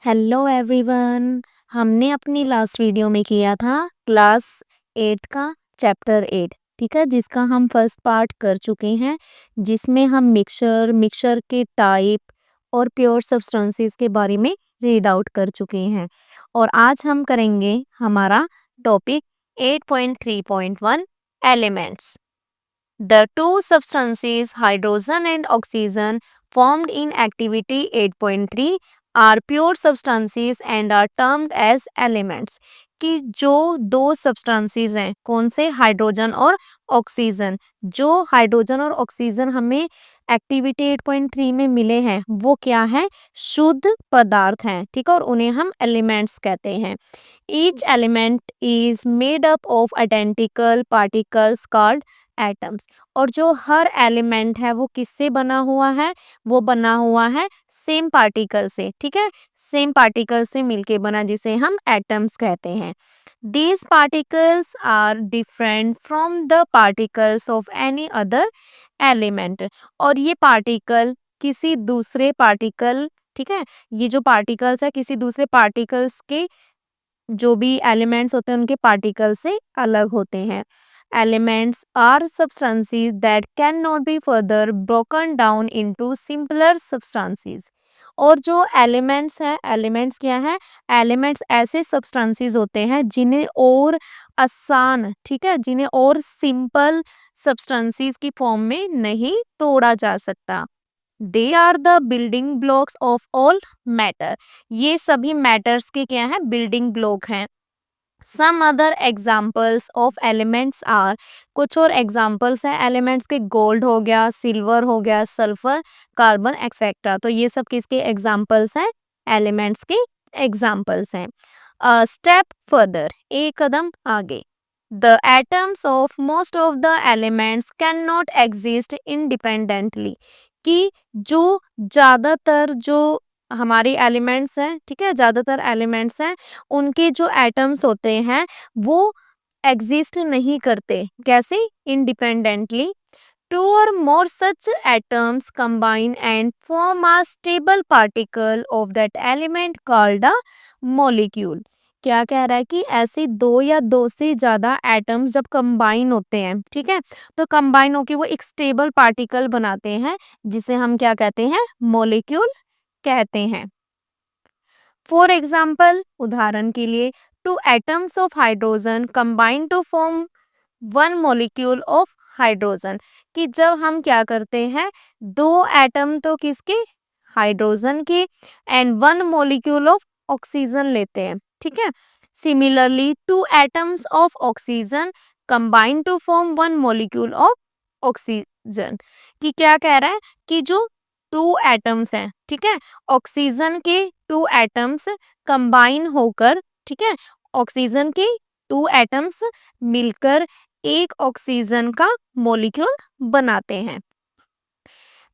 Hello everyone. हमने अपनी last video में किया था क्लास 8 का चैप्टर 8, ठीक है, जिसका हम फर्स्ट पार्ट कर चुके हैं, जिसमें हम मिक्सचर के टाइप और प्योर सब्सटेंसेस के बारे में रीड आउट कर चुके हैं। और आज हम करेंगे हमारा topic 8.3.1 elements. The two substances, hydrogen and oxygen, formed in activity 8.3 are pure substances and are termed as elements। कि जो दो सब्सटेंसेस हैं, कौन से, हाइड्रोजन और ऑक्सीजन, जो हाइड्रोजन और ऑक्सीजन हमें एक्टिविटी 8.3 में मिले हैं, वो क्या है, शुद्ध पदार्थ हैं, ठीक है, और उन्हें हम एलिमेंट्स कहते हैं। Each element is made up of identical particles called atoms. और जो हर एलिमेंट है वो किससे बना हुआ है, वो बना हुआ है सेम पार्टिकल से, ठीक है, सेम पार्टिकल से मिलके बना, जिसे हम एटम्स कहते हैं। These particles are different from the particles of any other element. और ये पार्टिकल किसी दूसरे पार्टिकल, ठीक है, ये जो पार्टिकल्स है किसी दूसरे पार्टिकल्स के, जो भी एलिमेंट्स होते हैं उनके पार्टिकल से अलग होते हैं। Elements are substances that cannot be further broken down into simpler substances। और जो एलिमेंट्स हैं, एलिमेंट्स क्या है, एलिमेंट्स ऐसे सब्सटेंसेस होते हैं जिन्हें और आसान, ठीक है, जिन्हें और सिंपल सब्सटेंसेस की फॉर्म में नहीं तोड़ा जा सकता। They are the building blocks of all matter. ये सभी मैटर्स के क्या है, बिल्डिंग ब्लॉक हैं। Some other examples of elements are, कुछ और एग्जाम्पल्स हैं एलिमेंट्स के, गोल्ड हो गया, सिल्वर हो गया, सल्फर, कार्बन एक्सेट्रा। तो ये सब किसके एग्जाम्पल्स हैं, एलिमेंट्स के एग्जाम्पल्स हैं। स्टेप फर्दर, एक कदम आगे। The atoms of most of the elements can not exist independently. कि जो ज़्यादातर जो हमारे एलिमेंट्स हैं, ठीक है, ज़्यादातर एलिमेंट्स हैं, उनके जो एटम्स होते हैं वो एग्जिस्ट नहीं करते, कैसे, independently. Two or more such atoms combine and form a stable particle of that element called a molecule. क्या कह रहा है कि ऐसे दो या दो से ज्यादा एटम्स जब कंबाइन होते हैं, ठीक है, तो कंबाइन होके वो एक स्टेबल पार्टिकल बनाते हैं, जिसे हम क्या कहते हैं, मॉलिक्यूल कहते हैं। फॉर एग्जाम्पल, उदाहरण के लिए, two atoms of hydrogen combine to form one molecule of hydrogen. कि जब हम क्या करते हैं, दो एटम तो किसके, हाइड्रोजन के, and one molecule of oxygen लेते हैं, ठीक है। Similarly two atoms of oxygen combine to form one molecule of oxygen. कि क्या कह रहा है कि जो टू एटम्स हैं, ठीक है, ऑक्सीजन के टू एटम्स कंबाइन होकर, ठीक है, ऑक्सीजन के टू एटम्स मिलकर एक ऑक्सीजन का मॉलिक्यूल बनाते हैं।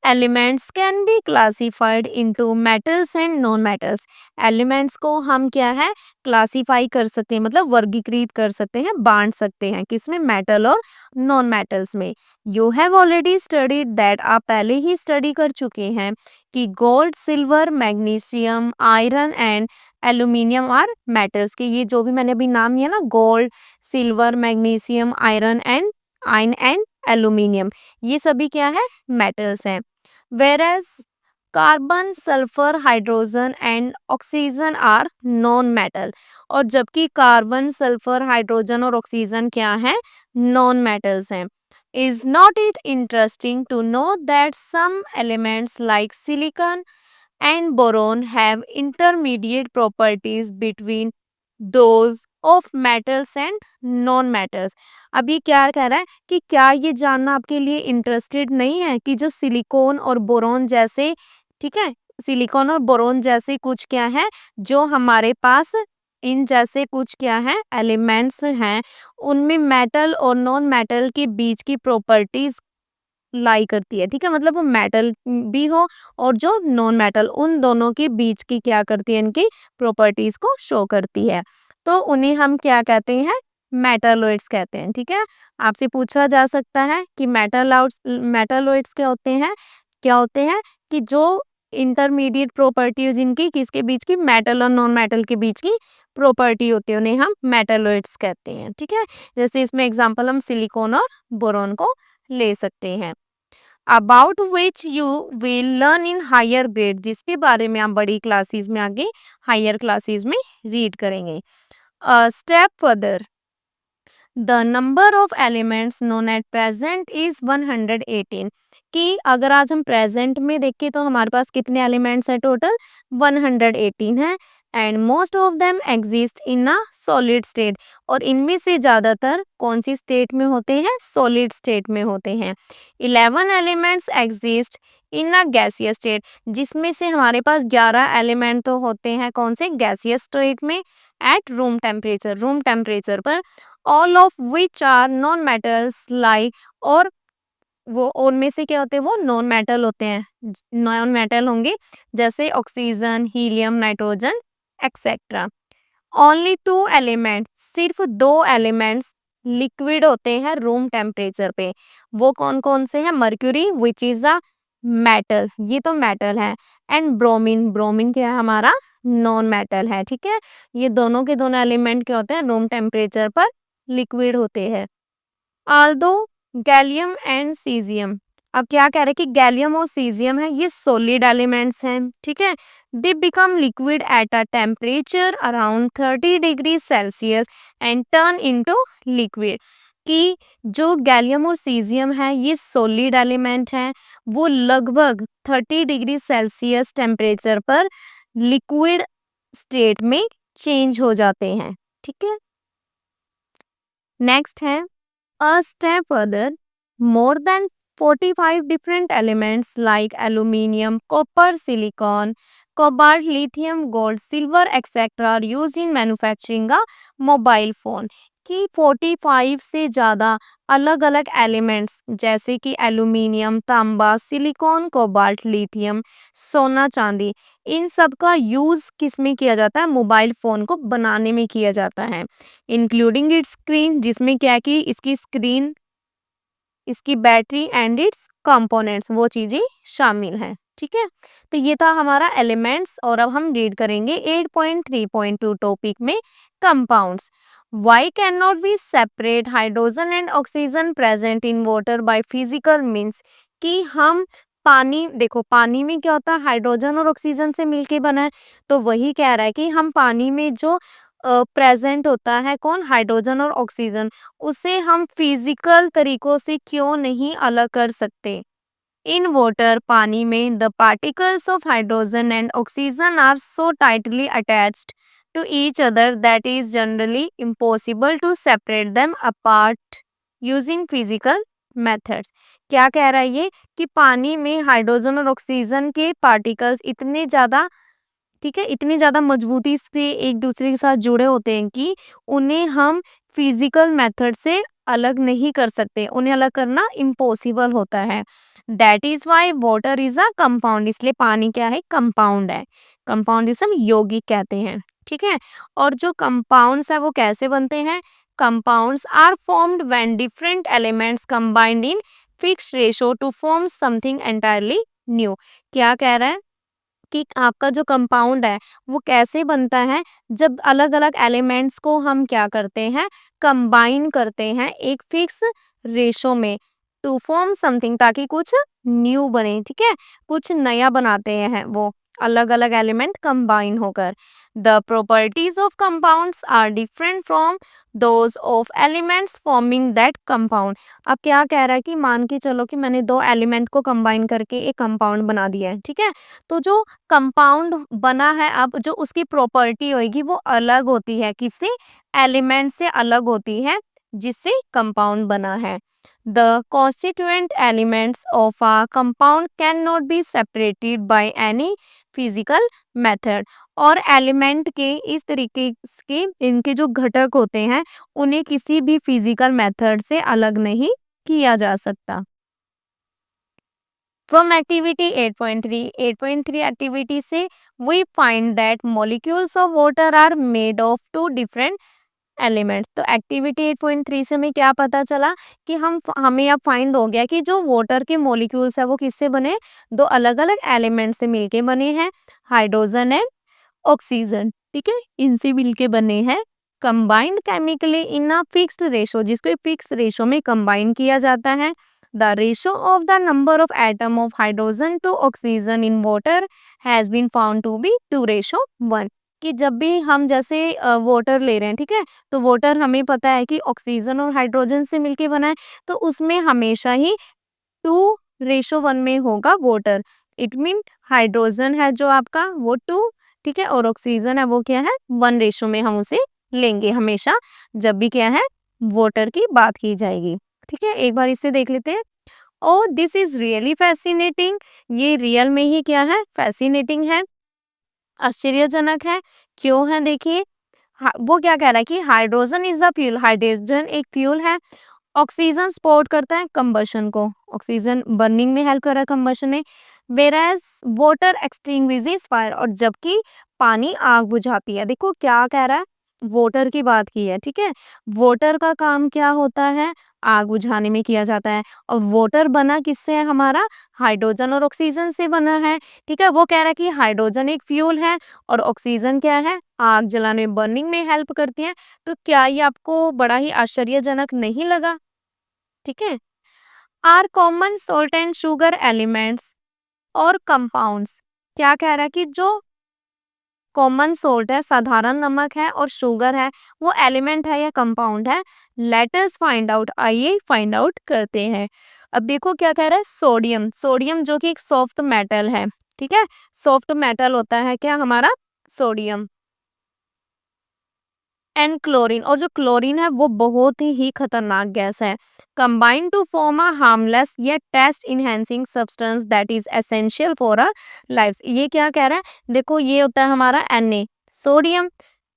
Elements can be classified into metals and non metals. Elements को हम क्या है, क्लासिफाई कर सकते हैं, मतलब वर्गीकृत कर सकते हैं, बांट सकते हैं, किसमें, मेटल और नॉन मेटल्स में। You have already studied that, आप पहले ही स्टडी कर चुके हैं कि gold, silver, magnesium, iron and aluminium are metals. के ये जो भी मैंने अभी नाम लिया ना, gold, silver, magnesium, iron and aluminium, ये सभी क्या है, मेटल्स हैं। whereas carbon, sulphur, hydrogen and oxygen are non metal. और जबकि कार्बन, सल्फर, हाइड्रोजन और ऑक्सीजन क्या है, नॉन मेटल्स हैं। Is not it interesting to know that some elements like silicon and boron have intermediate properties between those of metals and non metals। अब ये क्या कह रहा है कि क्या ये जानना आपके लिए इंटरेस्टेड नहीं है कि जो सिलिकॉन और बोरोन जैसे, ठीक है, सिलिकॉन और बोरोन जैसे कुछ क्या है, जो हमारे पास इन जैसे कुछ क्या है, एलिमेंट्स हैं, उनमें मेटल और नॉन मेटल के बीच की प्रॉपर्टीज लाई करती है, ठीक है, मतलब वो मेटल भी हो और जो नॉन मेटल, उन दोनों के बीच की क्या करती है, इनकी प्रॉपर्टीज को शो करती है। तो उन्हें हम क्या कहते हैं, मेटालॉइड्स कहते हैं, ठीक है। आपसे पूछा जा सकता है कि मेटालॉइड्स क्या होते हैं, क्या होते हैं, कि जो इंटरमीडिएट प्रॉपर्टी जिनकी किसके बीच की, मेटल और नॉन मेटल के बीच की प्रॉपर्टी होती है, उन्हें हम मेटलॉइड्स कहते हैं। ठीक है, जैसे इसमें एग्जांपल हम सिलिकॉन और बोरॉन को ले सकते हैं। About which you will learn in higher grade, जिसके बारे में आप बड़ी क्लासेस में आगे हायर क्लासेस में रीड करेंगे। Step further, the number of elements known at present is 118, कि अगर आज हम प्रेजेंट में देखें तो हमारे पास कितने एलिमेंट्स है, टोटल 118 है। And most of them exist in a solid state, और इनमें से ज़्यादातर कौन सी स्टेट में होते हैं, सॉलिड स्टेट में होते हैं। 11 elements exist in a gaseous state, जिसमें से हमारे पास 11 एलिमेंट तो होते हैं कौन से, गैसियस स्टेट में, एट रूम टेम्परेचर पर, all of which are non metals like, और वो उनमें से क्या होते हैं, वो नॉन मेटल होते हैं, नॉन मेटल होंगे, जैसे oxygen, helium, nitrogen etcetera. Only 2 element, सिर्फ 2 एलिमेंट्स लिक्विड होते हैं रूम टेम्परेचर पे, वो कौन कौन से हैं, mercury which is a metal, ये तो मेटल है, एंड ब्रोमीन, ब्रोमीन क्या है हमारा, नॉन मेटल है। ठीक है, ये दोनों के दोनों एलिमेंट क्या होते हैं, रूम टेम्परेचर पर लिक्विड होते हैं। आल्दो गैलियम एंड सीजियम, अब क्या कह रहे हैं कि गैलियम और सीजियम है, ये सॉलिड एलिमेंट्स हैं। ठीक है, they become liquid at a temperature around 30 degree Celsius and turn into liquid, कि जो गैलियम और सीजियम है ये सॉलिड एलिमेंट हैं, वो लगभग 30 डिग्री सेल्सियस टेम्परेचर पर लिक्विड स्टेट में चेंज हो जाते हैं। ठीक है, नेक्स्ट है a step further, more than 45 different elements like aluminium, copper, silicon, cobalt, lithium, gold, silver, etc. are used in manufacturing a mobile phone, कि 45 से ज़्यादा अलग अलग एलिमेंट्स जैसे कि एल्यूमिनियम, तांबा, सिलिकॉन, कोबाल्ट, लिथियम, सोना, चांदी, इन सब का यूज़ किस में किया जाता है, मोबाइल फ़ोन को बनाने में किया जाता है, इंक्लूडिंग इट्स स्क्रीन, जिसमें क्या है कि इसकी स्क्रीन, इसकी बैटरी एंड इट्स कंपोनेंट्स, वो चीज़ें शामिल हैं। ठीक है, तो ये था हमारा एलिमेंट्स, और अब हम रीड करेंगे 8.3.2 टॉपिक में compounds. Why can not be separate hydrogen and oxygen present in water by physical means, कि हम पानी, देखो पानी में क्या होता है, हाइड्रोजन और ऑक्सीजन से मिलके बना है, तो वही कह रहा है कि हम पानी में जो प्रेजेंट होता है कौन, हाइड्रोजन और ऑक्सीजन, उसे हम फिजिकल तरीकों से क्यों नहीं अलग कर सकते। इन वाटर, पानी में, the particles of hydrogen and oxygen are so tightly attached to each other that is generally impossible to separate them apart using physical methods. क्या कह रहा है ये, कि पानी में हाइड्रोजन और ऑक्सीजन के पार्टिकल्स इतने ज़्यादा, ठीक है, इतनी ज़्यादा मजबूती से एक दूसरे के साथ जुड़े होते हैं कि उन्हें हम फिजिकल मेथड से अलग नहीं कर सकते, उन्हें अलग करना इम्पॉसिबल होता है। That is why water is a compound, इसलिए पानी क्या है, कंपाउंड है, कंपाउंड जिसे हम यौगिक कहते हैं। ठीक है, और जो कंपाउंड्स है वो कैसे बनते हैं, compounds are formed when different elements combined in fixed ratio to form something entirely new. क्या कह रहा है कि आपका जो कंपाउंड है वो कैसे बनता है, जब अलग अलग एलिमेंट्स को हम क्या करते हैं, कंबाइन करते हैं एक फिक्स रेशो में, टू फॉर्म समथिंग, ताकि कुछ न्यू बने। ठीक है, कुछ नया बनाते हैं वो अलग अलग एलिमेंट कंबाइन होकर। The properties of compounds are different from those of elements forming that compound. अब क्या कह रहा है कि मान के चलो कि मैंने दो एलिमेंट को कंबाइन करके एक कंपाउंड बना दिया है। ठीक है, तो जो कंपाउंड बना है, अब जो उसकी प्रॉपर्टी होगी वो अलग होती है, किससे, एलिमेंट से अलग होती है जिससे कंपाउंड बना है। The constituent elements of a compound can not be separated by any physical method, और एलिमेंट के इस तरीके के इनके जो घटक होते हैं उन्हें किसी भी फिजिकल मेथड से अलग नहीं किया जा सकता। From activity 8.3 activity से we find that molecules of water are made of two different elements. तो एक्टिविटी 8.3 से हमें क्या पता चला कि हमें अब फाइंड हो गया कि जो वाटर के मॉलिक्यूल्स है वो किससे बने, दो अलग अलग एलिमेंट से मिलके बने हैं, हाइड्रोजन एंड ऑक्सीजन। ठीक है, इनसे मिलके बने हैं। Combined chemically in a fixed ratio, जिसको फिक्स रेशो में कंबाइन किया जाता है। The ratio of the number of atom of hydrogen to oxygen in water has been found to be 2:1। कि जब भी हम जैसे वाटर ले रहे हैं, ठीक है, तो वाटर हमें पता है कि ऑक्सीजन और हाइड्रोजन से मिलके बना है, तो उसमें हमेशा ही 2:1 में होगा वाटर। इट मीन हाइड्रोजन है जो आपका वो 2, ठीक है, और ऑक्सीजन है वो क्या है 1 रेशो में हम उसे लेंगे हमेशा, जब भी क्या है वाटर की बात की जाएगी। ठीक है, एक बार इसे देख लेते हैं। ओ दिस इज रियली फैसिनेटिंग, ये रियल में ही क्या है फैसिनेटिंग है, आश्चर्यजनक है। क्यों है देखिए, वो क्या कह रहा है कि hydrogen is a fuel, hydrogen एक फ्यूल है। ऑक्सीजन सपोर्ट करता है कंबशन को, ऑक्सीजन बर्निंग में हेल्प कर रहा है कंबशन में। वेराज वाटर एक्सटिंग्विशेस फायर, और जबकि पानी आग बुझाती है। देखो क्या कह रहा है, वाटर की बात की है, ठीक है। वाटर का काम क्या होता है, आग बुझाने में किया जाता है। और वाटर बना किससे है हमारा, हाइड्रोजन और ऑक्सीजन से बना है। ठीक है, वो कह रहा है कि हाइड्रोजन एक फ्यूल है और ऑक्सीजन क्या है, आग जलाने में बर्निंग में हेल्प करती है। तो क्या ये आपको बड़ा ही आश्चर्यजनक नहीं लगा? ठीक है, are common salt and sugar elements और कंपाउंड्स। क्या कह रहा है कि जो कॉमन सॉल्ट है, साधारण नमक है, और शुगर है, वो एलिमेंट है या कंपाउंड है। लेट अस फाइंड आउट, आइए फाइंड आउट करते हैं। अब देखो क्या कह रहा है, सोडियम, सोडियम जो कि एक सॉफ्ट मेटल है। ठीक है, सॉफ्ट मेटल होता है क्या हमारा सोडियम। एंड क्लोरीन, और जो क्लोरीन है वो बहुत ही खतरनाक गैस है। Combine to form a harmless yet taste enhancing substance that is essential for a life. ये क्या कह रहा है, देखो ये होता है हमारा Na, सोडियम,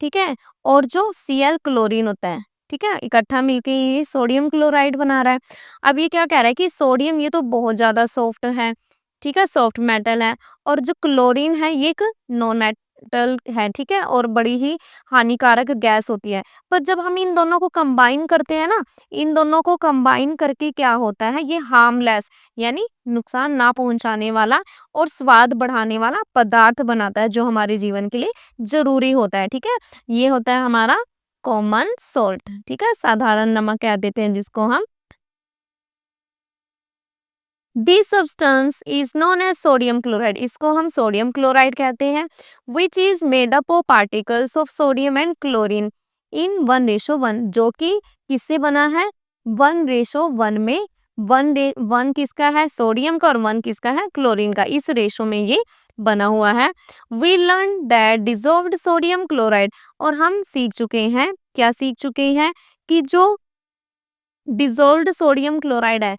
ठीक है, और जो Cl क्लोरीन होता है, ठीक है, इकट्ठा मिलके ये सोडियम क्लोराइड बना रहा है। अब ये क्या कह रहा है कि सोडियम ये तो बहुत ज्यादा सॉफ्ट है, ठीक है, सॉफ्ट मेटल है, और जो क्लोरीन है ये एक नॉन मेटल है, ठीक है, और बड़ी ही हानिकारक गैस होती है। पर जब हम इन दोनों को कंबाइन करते हैं ना, इन दोनों को कंबाइन करके क्या होता है, ये हार्मलेस यानी नुकसान ना पहुंचाने वाला और स्वाद बढ़ाने वाला पदार्थ बनाता है, जो हमारे जीवन के लिए जरूरी होता है। ठीक है, ये होता है हमारा कॉमन सॉल्ट, ठीक है, साधारण नमक कह देते हैं जिसको हम। This substance is known as sodium chloride, इसको हम सोडियम क्लोराइड कहते हैं। Which is made up of particles of sodium and chlorine in 1:1, जो कि किससे बना है 1:1 में। 1 किसका है सोडियम का और 1 किसका है क्लोरीन का, इस रेशो में ये बना हुआ है। We learn that dissolved sodium chloride, और हम सीख चुके हैं, क्या सीख चुके हैं, कि जो डिसॉल्व्ड सोडियम क्लोराइड है,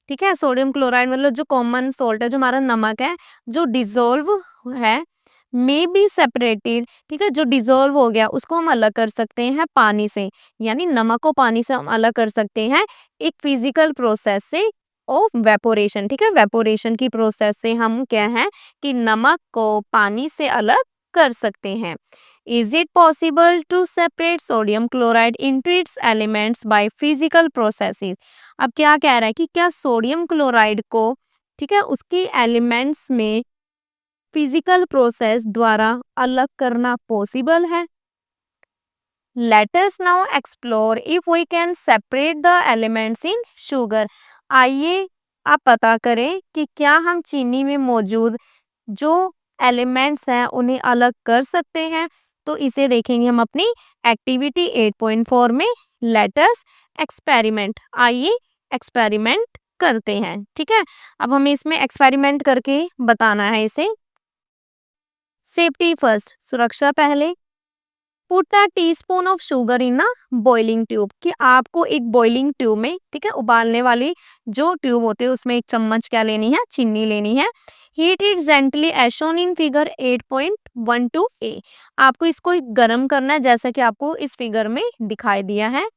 ठीक है, सोडियम क्लोराइड मतलब जो कॉमन सॉल्ट है, जो हमारा नमक है, जो डिसॉल्व है, मे बी सेपरेटेड, ठीक है, जो डिसॉल्व हो गया उसको हम अलग कर सकते हैं पानी से, यानी नमक को पानी से हम अलग कर सकते हैं एक फिजिकल प्रोसेस से, ऑफ वेपोरेशन। ठीक है, वेपोरेशन की प्रोसेस से हम क्या है कि नमक को पानी से अलग कर सकते हैं। Is it possible to separate sodium chloride into its elements by physical processes? अब क्या कह रहा है कि क्या सोडियम क्लोराइड को, ठीक है, उसके एलिमेंट्स में फिजिकल प्रोसेस द्वारा अलग करना पॉसिबल है। Let us now explore if we can separate the elements in sugar. आइए आप पता करें कि क्या हम चीनी में मौजूद जो एलिमेंट्स हैं उन्हें अलग कर सकते हैं। तो इसे देखेंगे हम अपनी एक्टिविटी 8.4 में। लेट अस एक्सपेरिमेंट, आइए एक्सपेरिमेंट करते हैं। ठीक है, अब हमें इसमें एक्सपेरिमेंट करके बताना है इसे। सेफ्टी फर्स्ट, सुरक्षा पहले। Put a teaspoon of sugar in a boiling tube, कि आपको एक बॉइलिंग ट्यूब में, ठीक है, उबालने वाली जो ट्यूब होती है उसमें एक चम्मच क्या लेनी है, चीनी लेनी है। Heat it gently as shown in figure 8.12 A, आपको इसको गर्म करना है जैसा कि आपको इस फिगर में दिखाई दिया है।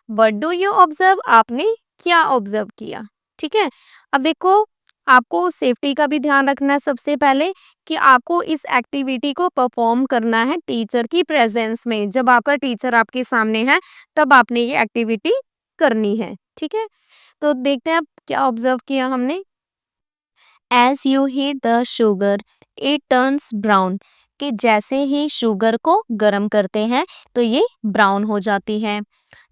व्हाट डू यू ऑब्जर्व, आपने क्या ऑब्जर्व किया। ठीक है, अब देखो आपको सेफ्टी का भी ध्यान रखना है सबसे पहले कि आपको इस एक्टिविटी को परफॉर्म करना है टीचर की प्रेजेंस में। जब आपका टीचर आपके सामने है तब आपने ये एक्टिविटी करनी है, ठीक है। तो देखते हैं अब क्या ऑब्जर्व किया हमने। As you heat the sugar it turns brown, कि जैसे ही शुगर को गर्म करते हैं तो ये ब्राउन हो जाती है।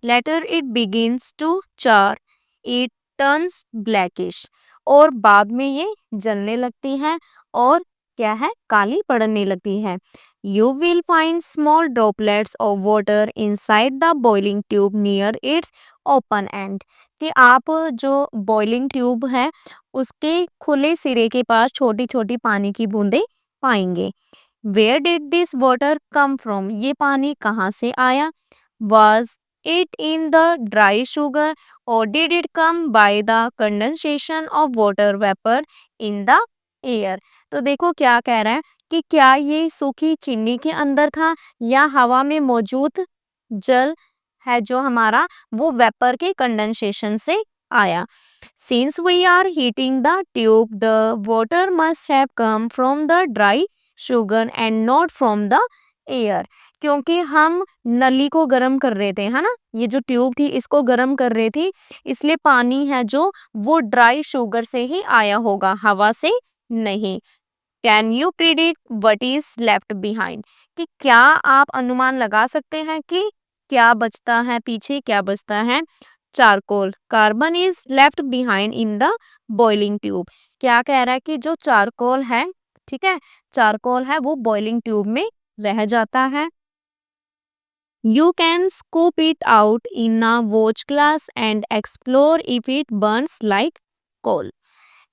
लेटर इट बिगिंस टू चार इट टर्न्स ब्लैकिश, और बाद में ये जलने लगती है और क्या है, काली पड़ने लगती है। You will find small droplets of water inside the boiling tube near it's open and, कि आप जो बॉइलिंग ट्यूब है उसके खुले सिरे के पास छोटी छोटी पानी की बूंदें पाएंगे। Where did this water come from, ये पानी कहाँ से आया। Was it in the dry sugar or did it come by the condensation of water vapour in the air. तो देखो क्या कह रहा है कि क्या ये सूखी चीनी के अंदर था या हवा में मौजूद जल है जो हमारा वो वेपर के कंडेंसेशन से आया। Since we are heating the tube, the water must have come from the dry sugar and not from the air. क्योंकि हम नली को गर्म कर रहे थे, है ना, ये जो ट्यूब थी इसको गर्म कर रही थी, इसलिए पानी है जो वो ड्राई शुगर से ही आया होगा, हवा से नहीं। Can you predict what is left behind, कि क्या आप अनुमान लगा सकते हैं कि क्या बचता है पीछे, क्या बचता है। Charcoal, carbon is left behind in the boiling tube, क्या कह रहा है कि जो चारकोल है, ठीक है, चारकोल है वो बॉइलिंग ट्यूब में रह जाता है। You can scoop it out in a watch glass and explore if it burns like coal,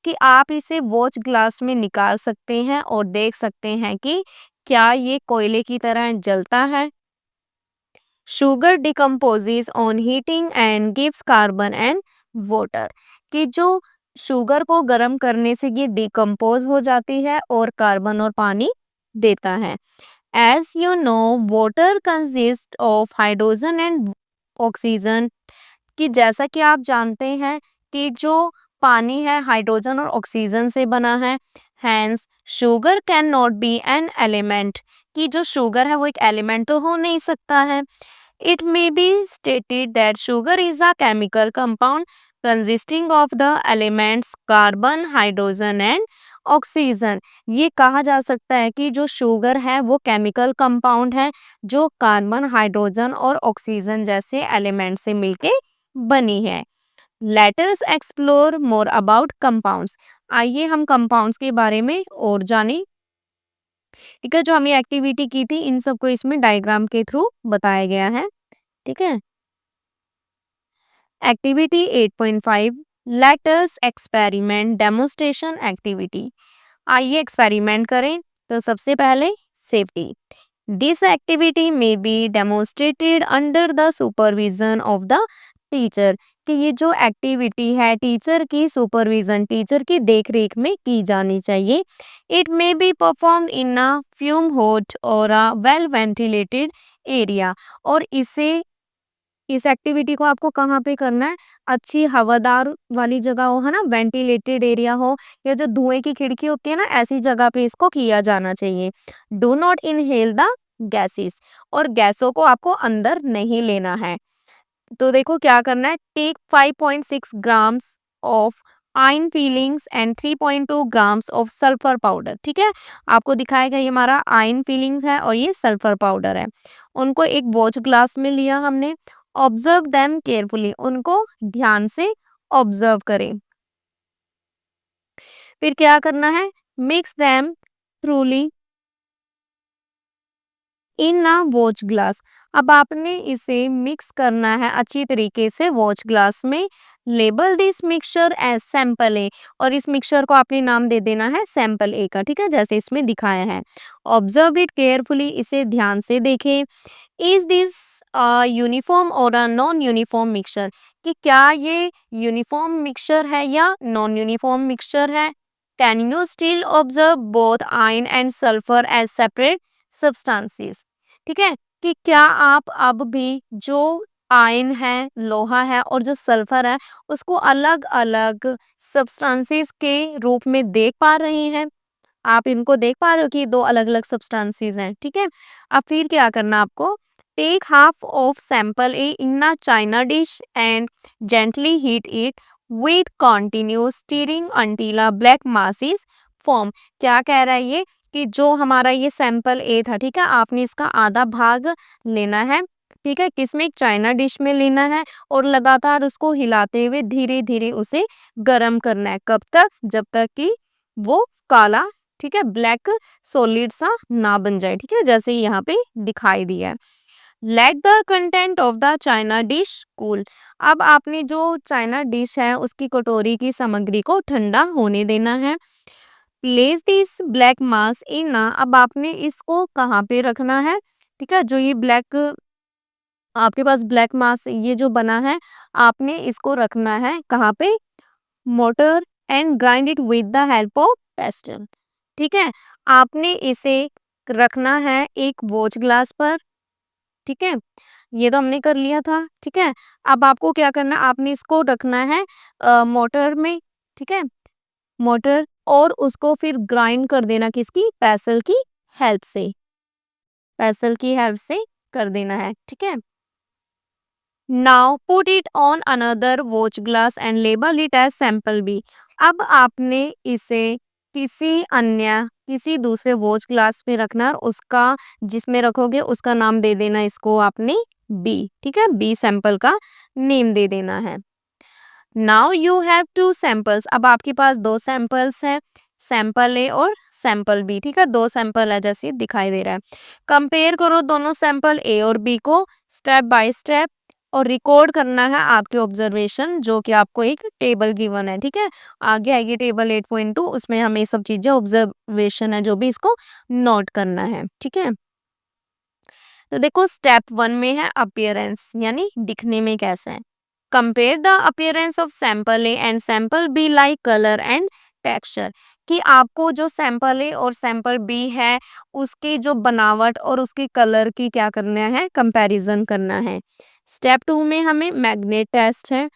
कि आप इसे वॉच ग्लास में निकाल सकते हैं और देख सकते हैं कि क्या ये कोयले की तरह जलता है। Sugar decomposes on heating and gives carbon and water, कि जो शुगर को गर्म करने से ये डिकम्पोज हो जाती है और कार्बन और पानी देता है। As you know water consist of hydrogen and oxygen, कि जैसा कि आप जानते हैं कि जो पानी है हाइड्रोजन और ऑक्सीजन से बना है। Hence sugar can not be an element, कि जो शुगर है वो एक एलिमेंट तो हो नहीं सकता है। It may be stated that sugar is a chemical compound consisting of the elements carbon, hydrogen and oxygen. ये कहा जा सकता है कि जो शुगर है वो केमिकल कंपाउंड है जो कार्बन, हाइड्रोजन और ऑक्सीजन जैसे एलिमेंट से मिलके बनी है। Letters explore more about compounds, आइए हम कंपाउंड्स के बारे में और जानें। ठीक है, जो हमने एक्टिविटी की थी इन सबको इसमें डायग्राम के थ्रू बताया गया है, ठीक है। Activity 8.5 let us experiment demonstration activity, आइए एक्सपेरिमेंट करें। तो सबसे पहले सेफ्टी, दिस एक्टिविटी में be demonstrated under the supervision of the teacher, कि ये जो एक्टिविटी है टीचर की सुपरविजन, टीचर की देखरेख में की जानी चाहिए। It may be performed in a fume होट और अ वेल वेंटिलेटेड एरिया, और इस एक्टिविटी को आपको कहाँ पे करना है, अच्छी हवादार वाली जगह हो, है ना, वेंटिलेटेड एरिया हो, या जो धुएं की खिड़की होती है ना ऐसी जगह पे इसको किया जाना चाहिए। Do not inhale the gases, और गैसों को आपको अंदर नहीं लेना है। तो देखो क्या करना है, take 5.6 grams of iron filings and 3.2 grams of sulphur powder, ठीक है, आपको दिखाया गया ये हमारा आयन फीलिंग्स है और ये सल्फर पाउडर है। उनको एक वॉच ग्लास में लिया हमने। ऑब्जर्व देम केयरफुली, उनको ध्यान से ऑब्जर्व करें। फिर क्या करना है, mix them thoroughly in a watch glass, अब आपने इसे मिक्स करना है अच्छी तरीके से वॉच ग्लास में। Label this mixture as sample A, और इस मिक्सचर को आपने नाम दे देना है सैंपल ए का, ठीक है, जैसे इसमें दिखाया है। ऑब्जर्व इट केयरफुली, इसे ध्यान से देखें। इज दिस यूनिफॉर्म और अ नॉन यूनिफॉर्म मिक्सचर, कि क्या ये यूनिफॉर्म मिक्सचर है या नॉन यूनिफॉर्म मिक्सचर है। Can you still observe both iron and sulphur as separate substances, ठीक है, कि क्या आप अब भी जो आयन है, लोहा है और जो सल्फर है उसको अलग अलग सब्सटेंसेस के रूप में देख पा रहे हैं। आप इनको देख पा रहे हो कि दो अलग अलग सब्सटेंसेस हैं, ठीक है। अब फिर क्या करना आपको, take half of sample A in a china dish and gently heat it with continuous stirring until a black mass is form. क्या कह रहा है ये कि जो हमारा ये सैंपल ए था, ठीक है, आपने इसका आधा भाग लेना है, ठीक है, किसमें, एक चाइना डिश में लेना है और लगातार उसको हिलाते हुए धीरे धीरे उसे गर्म करना है। कब तक, जब तक कि वो काला, ठीक है, ब्लैक सॉलिड सा ना बन जाए, ठीक है, जैसे यहाँ पे दिखाई दिया है। Let the content of the China dish cool. अब आपने जो चाइना डिश है उसकी कटोरी की सामग्री को ठंडा होने देना है। प्लेस दिस ब्लैक मास इन, अब आपने इसको कहाँ पे रखना है, ठीक है, जो ये ब्लैक आपके पास ब्लैक मास ये जो बना है, आपने इसको रखना है कहाँ पे, motor and grind it with the help of pastel, ठीक है। आपने इसे रखना है एक वॉच ग्लास पर, ठीक है, ये तो हमने कर लिया था, ठीक है। अब आपको क्या करना, आपने इसको रखना है मोटर में, ठीक है, मोटर, और उसको फिर ग्राइंड कर देना किसकी, पेसल की हेल्प से, पेसल की हेल्प से कर देना है, ठीक है। Now put it on another watch glass and label it as sample B. अब आपने इसे किसी दूसरे वॉच ग्लास में रखना है, उसका जिसमें रखोगे उसका नाम दे देना इसको आपने बी, ठीक है, बी सैंपल का नेम दे देना है। Now you have two samples, अब आपके पास दो सैंपल्स हैं, सैंपल ए और सैंपल बी, ठीक है, दो सैंपल है जैसे दिखाई दे रहा है। कंपेयर करो दोनों सैंपल ए और बी को स्टेप बाय स्टेप और रिकॉर्ड करना है आपके ऑब्जर्वेशन, जो कि आपको एक टेबल गिवन है, ठीक है, आगे आएगी टेबल 8.2, उसमें हमें ये सब चीजें ऑब्जर्वेशन है जो भी इसको नोट करना है, ठीक है। तो देखो स्टेप 1 में है अपीयरेंस, यानी दिखने में कैसा है। Compare the appearance of sample A and sample be like colour and texture, कि आपको जो सैंपल ए और सैंपल बी है उसकी जो बनावट और उसके कलर की क्या करना है, कंपैरिजन करना है। स्टेप 2 में हमें मैग्नेट टेस्ट है।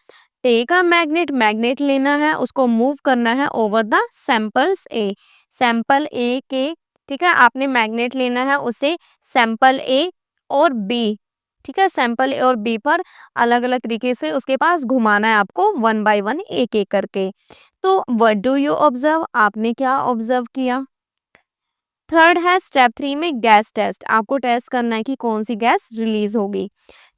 टेक अ मैग्नेट, मैग्नेट लेना है, उसको मूव करना है over the samples A, sample A के, ठीक है, आपने मैग्नेट लेना है उसे सैंपल ए और बी, ठीक है, सैंपल ए और बी पर अलग अलग तरीके से उसके पास घुमाना है आपको, वन बाय वन एक एक करके। तो व्हाट डू यू ऑब्जर्व, आपने क्या ऑब्जर्व किया। थर्ड है स्टेप 3 में गैस टेस्ट, आपको टेस्ट करना है कि कौन सी गैस रिलीज होगी।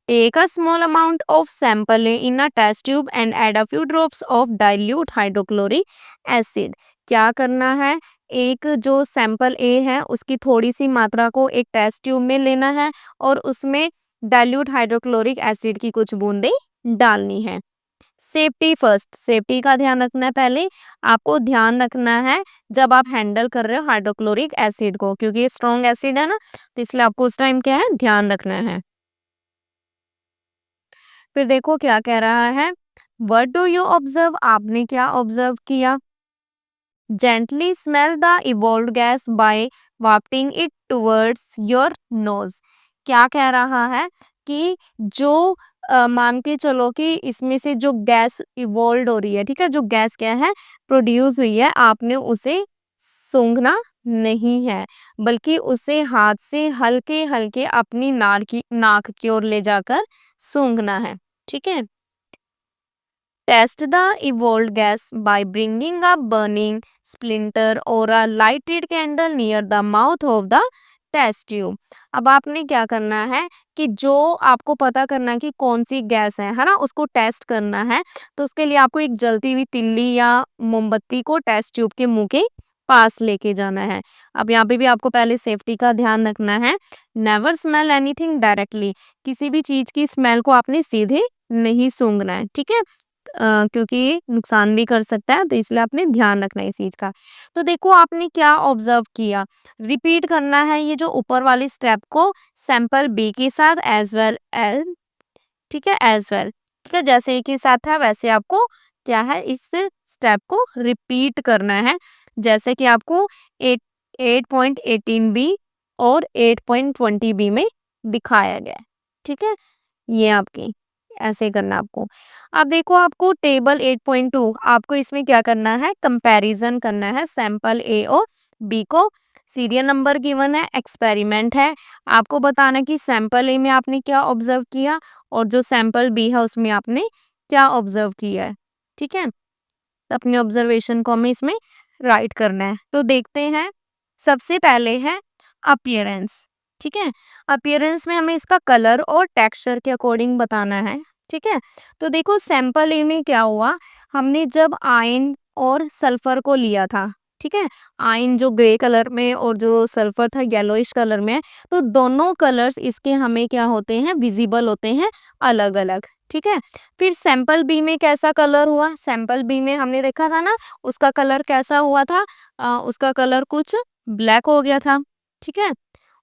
Take a small amount of sample A in a test tube and add a few drops of dilute hydrochloric acid. क्या करना है, एक जो सैंपल ए है उसकी थोड़ी सी मात्रा को एक टेस्ट ट्यूब में लेना है और उसमें डाइल्यूट हाइड्रोक्लोरिक एसिड की कुछ बूंदें डालनी है। सेफ्टी फर्स्ट, सेफ्टी का ध्यान रखना है, पहले आपको ध्यान रखना है जब आप हैंडल कर रहे हो हाइड्रोक्लोरिक एसिड को, क्योंकि ये स्ट्रॉन्ग एसिड है ना, तो इसलिए आपको उस टाइम क्या है, ध्यान रखना है। फिर देखो क्या कह रहा है, व्हाट डू यू ऑब्जर्व, आपने क्या ऑब्जर्व किया। Gently smell the evolved gas by wafting it towards your nose. क्या कह रहा है कि जो मान के चलो कि इसमें से जो गैस इवॉल्व हो रही है, ठीक है, जो गैस क्या है, प्रोड्यूस हुई है, आपने उसे सूंघना नहीं है, बल्कि उसे हाथ से हल्के हल्के अपनी नाक की ओर ले जाकर सूंघना है, ठीक है। Test the evolved gas by bringing a burning splinter or a lighted candle near the mouth of the test tube. अब आपने क्या करना है कि जो आपको पता करना है कि कौन सी गैस है ना, उसको टेस्ट करना है, तो उसके लिए आपको एक जलती हुई तिल्ली या मोमबत्ती को टेस्ट ट्यूब के मुंह के पास लेके जाना है। अब यहाँ पे भी आपको पहले सेफ्टी का ध्यान रखना है। नेवर स्मेल एनीथिंग डायरेक्टली, किसी भी चीज की स्मेल को आपने सीधे नहीं सूंघना है, ठीक है, क्योंकि ये नुकसान भी कर सकता है, तो इसलिए आपने ध्यान रखना है इस चीज का। तो देखो आपने क्या ऑब्जर्व किया, रिपीट करना है ये जो ऊपर वाली स्टेप को सैंपल बी के साथ एज वेल एज, ठीक है, एज वेल, ठीक है, जैसे एक ही साथ था वैसे आपको क्या है, इस स्टेप को रिपीट करना है, जैसे कि आपको 8.18 बी और 8.20 बी में दिखाया गया है, ठीक है। ये आपकी ऐसे करना आपको। अब देखो आपको टेबल 8.2 आपको इसमें क्या करना है, कंपैरिजन करना है सैंपल ए और बी को। सीरियल नंबर गिवन है, एक्सपेरिमेंट है, आपको बताना है कि सैंपल ए में आपने क्या ऑब्जर्व किया और जो सैंपल बी है उसमें आपने क्या ऑब्जर्व किया है। ठीक है, तो अपनी ऑब्जर्वेशन को हमें इसमें राइट करना है। तो देखते हैं, सबसे पहले है अपीयरेंस। ठीक है, अपीयरेंस में हमें इसका कलर और टेक्सचर के अकॉर्डिंग बताना है। ठीक है, तो देखो सैंपल ए में क्या हुआ, हमने जब आयन और सल्फर को लिया था, ठीक है, आयन जो ग्रे कलर में और जो सल्फर था येलोइश कलर में, तो दोनों कलर्स इसके हमें क्या होते हैं, विजिबल होते हैं अलग अलग। ठीक है, फिर सैंपल बी में कैसा कलर हुआ, सैंपल बी में हमने देखा था ना, उसका कलर कैसा हुआ था, उसका कलर कुछ ब्लैक हो गया था। ठीक है,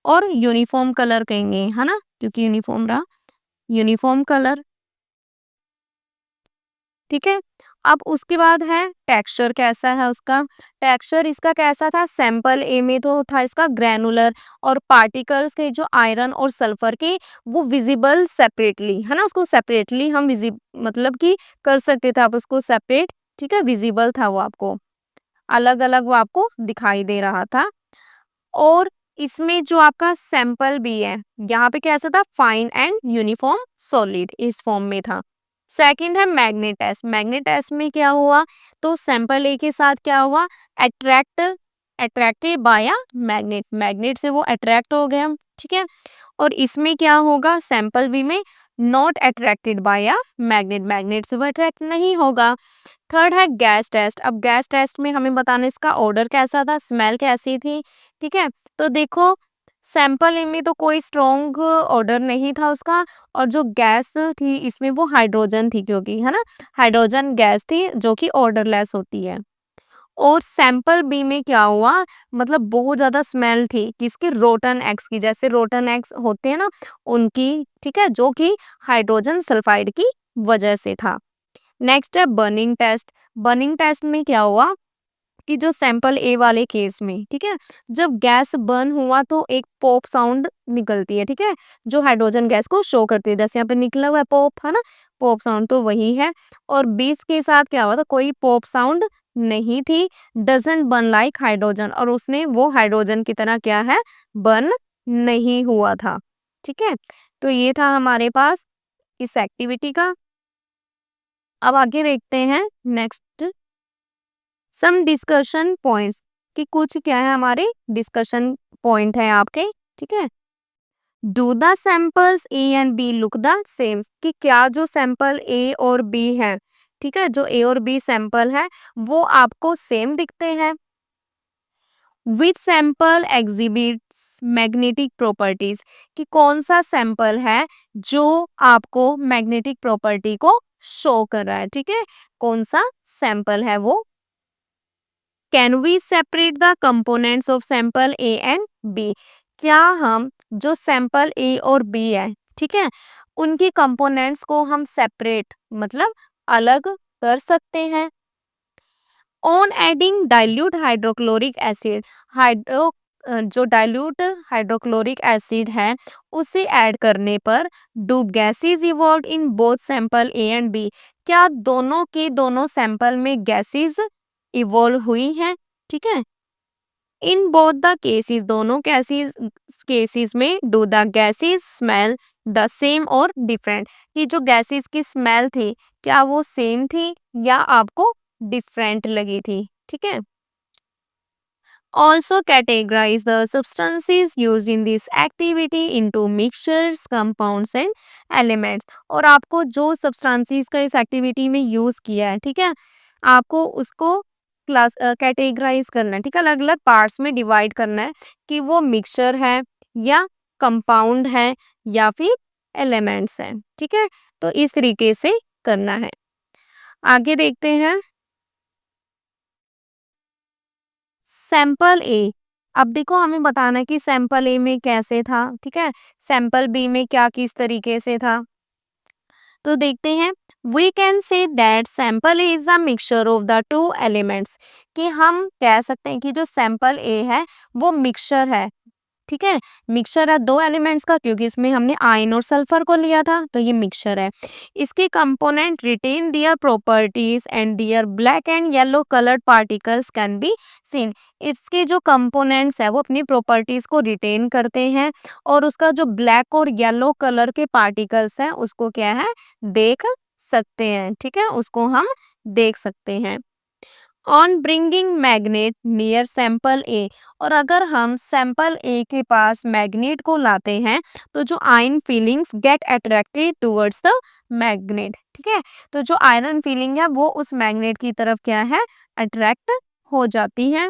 और यूनिफॉर्म कलर कहेंगे, है ना, क्योंकि यूनिफॉर्म रहा, यूनिफॉर्म कलर। ठीक है, अब उसके बाद है टेक्सचर कैसा है उसका, टेक्सचर इसका कैसा था, सैंपल ए में तो था इसका ग्रैनुलर, और पार्टिकल्स थे जो आयरन और सल्फर के, वो विजिबल सेपरेटली, है ना, उसको सेपरेटली हम मतलब कि कर सकते थे आप उसको सेपरेट। ठीक है, विजिबल था वो आपको, अलग अलग वो आपको दिखाई दे रहा था। और इसमें जो आपका सैंपल बी है, यहाँ पे कैसा था, फाइन एंड यूनिफॉर्म सॉलिड इस फॉर्म में था। सेकंड है मैग्नेट टेस्ट, मैग्नेट टेस्ट में क्या हुआ, तो सैंपल ए के साथ क्या हुआ, attracted by a magnet, magnet से वो अट्रैक्ट हो गया। ठीक है, और इसमें क्या होगा, सैंपल बी में not attracted by a magnet, magnet से वो अट्रैक्ट नहीं होगा। थर्ड है गैस टेस्ट, अब गैस टेस्ट में हमें बताना इसका ऑर्डर कैसा था, स्मेल कैसी थी। ठीक है, तो देखो सैंपल ए में तो कोई स्ट्रॉन्ग ऑर्डर नहीं था उसका, और जो गैस थी इसमें वो हाइड्रोजन थी, क्योंकि है ना, हाइड्रोजन गैस थी जो कि ऑर्डरलेस होती है। और सैंपल बी में क्या हुआ, मतलब बहुत ज्यादा स्मेल थी किसकी, रोटन एग्स की, जैसे रोटन एग्स होते हैं ना उनकी। ठीक है, जो कि हाइड्रोजन सल्फाइड की वजह से था। नेक्स्ट है बर्निंग टेस्ट, बर्निंग टेस्ट में क्या हुआ कि जो सैंपल ए वाले केस में, ठीक है, जब गैस बर्न हुआ तो एक पॉप साउंड निकलती है। ठीक है, जो हाइड्रोजन गैस को शो करती है, जैसे यहाँ पे निकला हुआ है पॉप, है ना, पॉप साउंड तो वही है। और बीस के साथ क्या हुआ था, कोई पॉप साउंड नहीं थी, डजंट बर्न लाइक हाइड्रोजन, और उसने वो हाइड्रोजन की तरह क्या है, बर्न नहीं हुआ था। ठीक है, तो ये था हमारे पास इस एक्टिविटी का। अब आगे देखते हैं नेक्स्ट सम डिस्कशन पॉइंट्स, कि कुछ क्या है हमारे डिस्कशन पॉइंट है आपके। ठीक है, do the samples A and B look the same, कि क्या जो सैंपल ए और बी है, ठीक है, जो ए और बी सैंपल है वो आपको सेम दिखते हैं। विच सैंपल एग्जिबिट्स मैग्नेटिक प्रॉपर्टीज, कि कौन सा सैंपल है जो आपको मैग्नेटिक प्रॉपर्टी को शो कर रहा है। ठीक है, कौन सा सैंपल है वो। Can we separate the components of sample A and B, क्या हम जो सैंपल ए और बी है, ठीक है, उनके कंपोनेंट्स को हम सेपरेट मतलब अलग कर सकते हैं। On adding dilute hydrochloric acid, जो डाइल्यूट हाइड्रोक्लोरिक एसिड है उसे ऐड करने पर do gases evolve in both sample A and B, क्या दोनों के दोनों सैंपल में गैसेज इवॉल्व हुई हैं। ठीक है, इन बोथ द केसेस, दोनों केसेस में do the gases smell the same और डिफरेंट, कि जो गैसेस की स्मेल थी क्या वो सेम थी या आपको डिफरेंट लगी थी। ठीक है, also categorize the substances used in this activity into mixtures, compounds and elements, और आपको जो substances का इस एक्टिविटी में यूज किया है, ठीक है, आपको उसको क्लास कैटेगराइज करना है। ठीक है, अलग अलग पार्ट्स में डिवाइड करना है कि वो मिक्सचर है या कंपाउंड है या फिर एलिमेंट्स हैं। ठीक है, तो इस तरीके से करना है। आगे देखते हैं सैंपल ए। अब देखो हमें बताना है कि सैंपल ए में कैसे था, ठीक है, सैंपल बी में क्या किस तरीके से था। तो देखते हैं, we can say that sample A is a mixture of the two elements, कि हम कह सकते हैं कि जो सैंपल ए है वो मिक्सचर है ठीक है। मिक्सचर है दो एलिमेंट्स का, क्योंकि इसमें हमने आयन और सल्फर को लिया था, तो ये मिक्सचर है। इसके component retain their properties and their black and yellow coloured particles can be seen. इसके जो कंपोनेंट्स है वो अपनी प्रॉपर्टीज को रिटेन करते हैं, और उसका जो ब्लैक और येलो कलर के पार्टिकल्स हैं उसको क्या है, देख सकते हैं। ठीक है, उसको हम देख सकते हैं। On bringing magnet near sample A, और अगर हम सैंपल ए के पास मैग्नेट को लाते हैं तो जो ion feelings get attracted towards the magnet. ठीक है, तो जो आयरन फीलिंग है वो उस मैग्नेट की तरफ क्या है, अट्रैक्ट हो जाती है।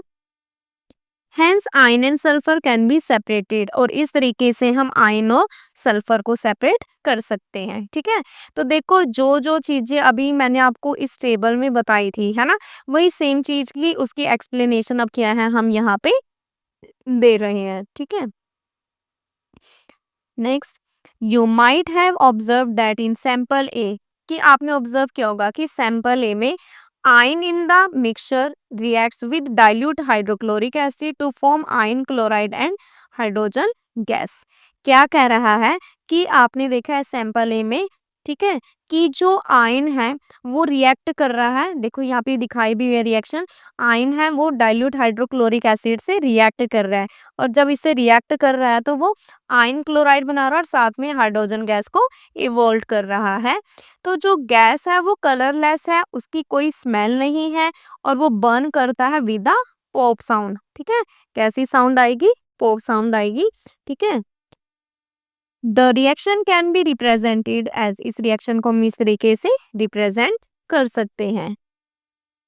Hence ion and sulphur can be separated, और इस तरीके से हम आयन और सल्फर को सेपरेट कर सकते हैं। ठीक है, तो देखो जो जो चीजें अभी मैंने आपको इस टेबल में बताई थी, है ना, वही सेम चीज की उसकी एक्सप्लेनेशन अब क्या है, हम यहाँ पे दे रहे हैं। ठीक है, next, you might have observe that in sample A, कि आपने ऑब्जर्व किया होगा कि सैंपल ए में iron in the mixture reacts with dilute hydrochloric acid to form iron chloride and hydrogen gas. क्या कह रहा है कि आपने देखा है सैंपल ए में, ठीक है, कि जो आयन है वो रिएक्ट कर रहा है। देखो यहाँ पे दिखाई भी है रिएक्शन, आयन है वो डाइल्यूट हाइड्रोक्लोरिक एसिड से रिएक्ट कर रहा है, और जब इसे रिएक्ट कर रहा है तो वो आयन क्लोराइड बना रहा है और साथ में हाइड्रोजन गैस को इवोल्व कर रहा है। तो जो गैस है वो कलरलेस है, उसकी कोई स्मेल नहीं है, और वो बर्न करता है विद अ पॉप साउंड। ठीक है, कैसी साउंड आएगी, पॉप साउंड आएगी। ठीक है, the reaction can be represented as, इस रिएक्शन को हम इस तरीके से रिप्रेजेंट कर सकते हैं।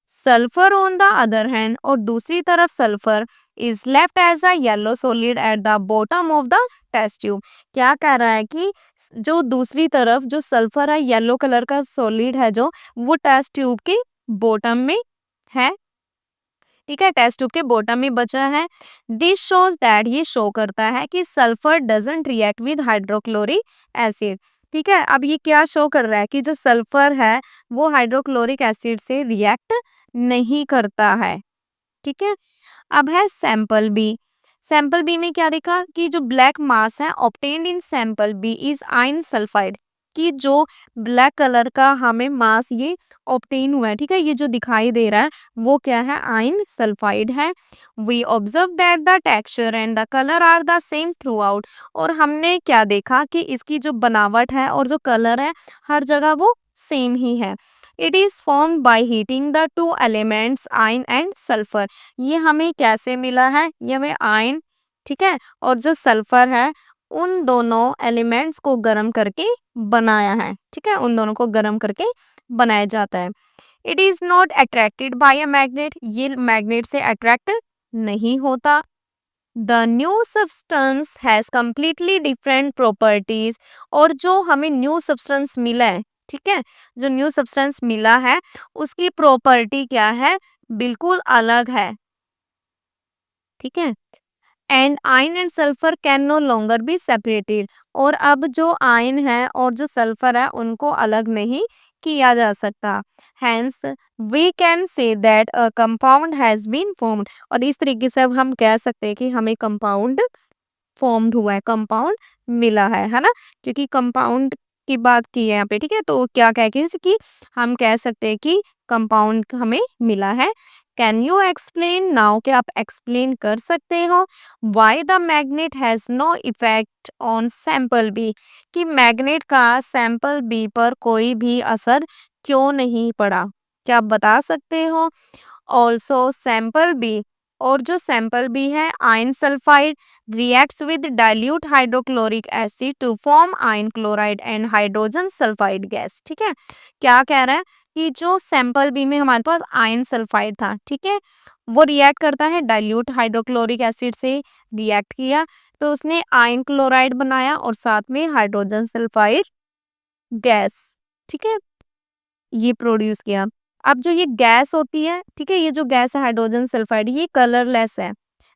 Sulphur on the other hand, और दूसरी तरफ sulphur is left as a yellow solid at the bottom of the test tube. क्या कह रहा है कि जो दूसरी तरफ जो सल्फर है, येलो कलर का सॉलिड है जो, वो टेस्ट ट्यूब के बॉटम में है। ठीक है, टेस्ट ट्यूब के बॉटम में बचा है। दिस शोज दैट, ये शो करता है कि sulphur doesn't react with hydrochloric acid. ठीक है, अब ये क्या शो कर रहा है कि जो सल्फर है वो हाइड्रोक्लोरिक एसिड से रिएक्ट नहीं करता है। ठीक है, अब है सैंपल बी। सैंपल बी में क्या देखा कि जो ब्लैक मास है obtained in sample B is iron sulphide, कि जो ब्लैक कलर का हमें मास ये ऑब्टेन हुआ है, ठीक है, ये जो दिखाई दे रहा है वो क्या है, आयन सल्फाइड है। We observe that the texture and the colour are the same throughout, और हमने क्या देखा कि इसकी जो बनावट है और जो कलर है हर जगह वो सेम ही है। It is formed by heating the two elements ion and sulphur. ये हमें कैसे मिला है, ये हमें आयन, ठीक है, और जो सल्फर है उन दोनों एलिमेंट्स को गर्म करके बनाया है। ठीक है, उन दोनों को गर्म करके बनाया जाता है। It is not attracted by a magnet, ये मैग्नेट से अट्रैक्ट नहीं होता। The new substance has completely different properties, और जो हमें न्यू सब्सटेंस मिला है, ठीक है, जो न्यू सब्सटेंस मिला है उसकी प्रॉपर्टी क्या है, बिल्कुल अलग है। ठीक है, and iron and sulphur can no longer be separated, और अब जो आयन है और जो सल्फर है उनको अलग नहीं किया जा सकता। Hence we can say that a compound has been formed, और इस तरीके से अब हम कह सकते हैं कि हमें कंपाउंड फॉर्म्ड हुआ है, कंपाउंड मिला है ना, क्योंकि कंपाउंड की बात की है यहाँ पे। ठीक है, तो क्या कह के कि हम कह सकते हैं कि कंपाउंड हमें मिला है। कैन यू एक्सप्लेन नाउ, क्या आप एक्सप्लेन कर सकते हो why the magnet has no effect on sample B, कि मैग्नेट का सैंपल बी पर कोई भी असर क्यों नहीं पड़ा, क्या आप बता सकते हो। ऑल्सो सैंपल बी, और जो सैंपल बी है iron sulphide reacts with dilute hydrochloric acid to form iron chloride and hydrogen sulfide gas। ठीक है, क्या कह रहा है कि जो सैंपल बी में हमारे पास आयन सल्फाइड था, ठीक है, वो रिएक्ट करता है डाइल्यूट हाइड्रोक्लोरिक एसिड से, रिएक्ट किया तो उसने आयन क्लोराइड बनाया और साथ में हाइड्रोजन सल्फाइड गैस, ठीक है, ये प्रोड्यूस किया। अब जो ये गैस होती है, ठीक है, ये जो गैस है हाइड्रोजन सल्फाइड, ये कलरलेस है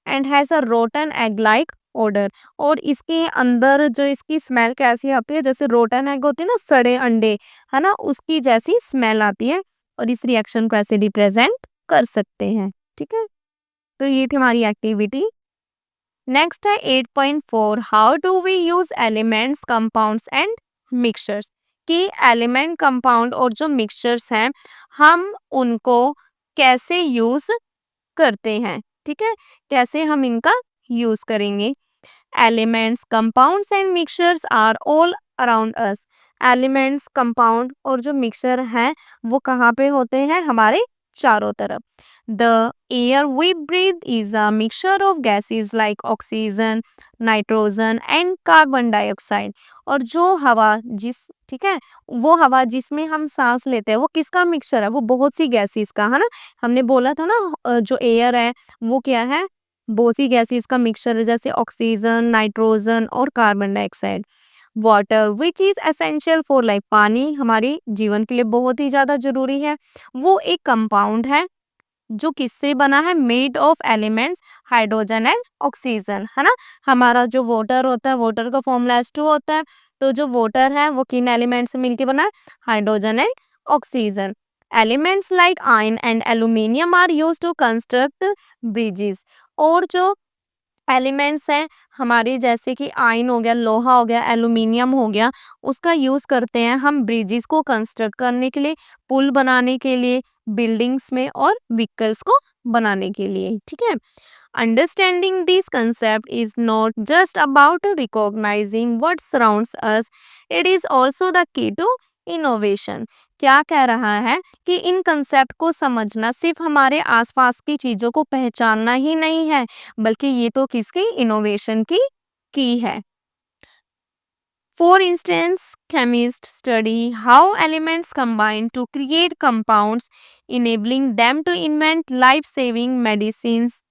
and has a rotten egg like odour, और इसके अंदर जो इसकी स्मेल कैसी आती है, जैसे रोटन एग होती है ना, सड़े अंडे, है ना, उसकी जैसी स्मेल आती है, और इस रिएक्शन को ऐसे रिप्रेजेंट कर सकते हैं। ठीक है, तो ये थी हमारी एक्टिविटी। नेक्स्ट है 8.4, how do we use elements compounds and mixtures, कि एलिमेंट कंपाउंड और जो मिक्सचर्स हैं हम उनको कैसे यूज करते हैं। ठीक है, कैसे हम इनका यूज करेंगे। Elements compounds and mixtures are all around us. Elements compound और जो मिक्सचर हैं वो कहाँ पे होते हैं, हमारे चारों तरफ। The air we breathe is a mixture of gases like oxygen, nitrogen and carbon dioxide. और जो हवा जिस ठीक है, वो हवा जिसमें हम सांस लेते हैं वो किसका मिक्सचर है, वो बहुत सी गैसेस का, है ना। हमने बोला था ना जो एयर है वो क्या है, बहुत सी गैसेस का मिक्सचर है, जैसे ऑक्सीजन, नाइट्रोजन और carbon dioxide. Water which is essential for life, पानी हमारे जीवन के लिए बहुत ही ज्यादा जरूरी है। वो एक कंपाउंड है जो किससे बना है, made of elements hydrogen and oxygen, है ना। हमारा जो वाटर होता है, वाटर का फॉर्मूला H2 होता है। तो जो वाटर है वो किन एलिमेंट से मिलके बना है, hydrogen and oxygen. Elements like iron and aluminium are used to construct bridges. और जो एलिमेंट्स हैं हमारे, जैसे कि आयरन हो गया, लोहा हो गया, एल्यूमिनियम हो गया, उसका यूज करते हैं हम ब्रिजेस को कंस्ट्रक्ट करने के लिए, पुल बनाने के लिए, बिल्डिंग्स में और व्हीकल्स को बनाने के लिए। ठीक है, understanding this concept is not just about recognizing what surrounds us, it is also the key to innovation। क्या कह रहा है कि इन कंसेप्ट को समझना सिर्फ हमारे आसपास की चीजों को पहचानना ही नहीं है, बल्कि ये तो किसकी, इनोवेशन की है। For instance, chemists study how elements combine to create compounds, enabling them to invent life-saving medicines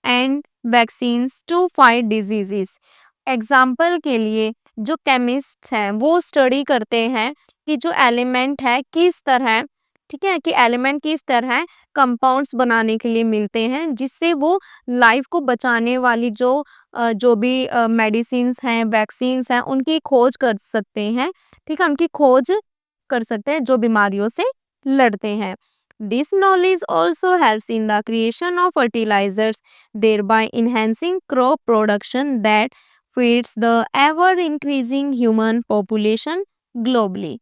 and vaccines to fight diseases. Example के लिए जो केमिस्ट हैं वो स्टडी करते हैं कि जो एलिमेंट है किस तरह, ठीक है, कि एलिमेंट किस तरह कंपाउंड्स बनाने के लिए मिलते हैं, जिससे वो लाइफ को बचाने वाली जो भी मेडिसिन्स हैं, वैक्सीन्स हैं, उनकी खोज कर सकते हैं। ठीक है, उनकी खोज कर सकते हैं जो बीमारियों से लड़ते हैं। This knowledge also helps in the creation of fertilizers, thereby enhancing crop production that feeds the ever increasing human population globally।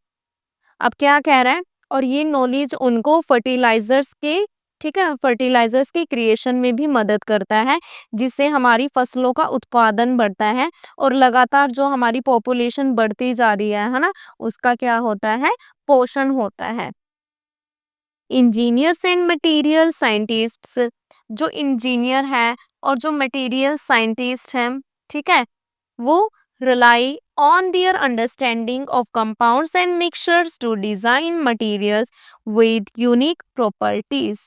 अब क्या कह रहा है, और ये नॉलेज उनको फर्टिलाइजर्स के, ठीक है, फर्टिलाइजर्स के क्रिएशन में भी मदद करता है, जिससे हमारी फसलों का उत्पादन बढ़ता है और लगातार जो हमारी पॉपुलेशन बढ़ती जा रही है ना, उसका क्या होता है, पोषण होता है। इंजीनियर्स एंड मटेरियल साइंटिस्ट्स, जो इंजीनियर हैं और जो मटेरियल साइंटिस्ट हैं, ठीक है, वो rely on their understanding of compounds and mixtures to design materials with unique properties।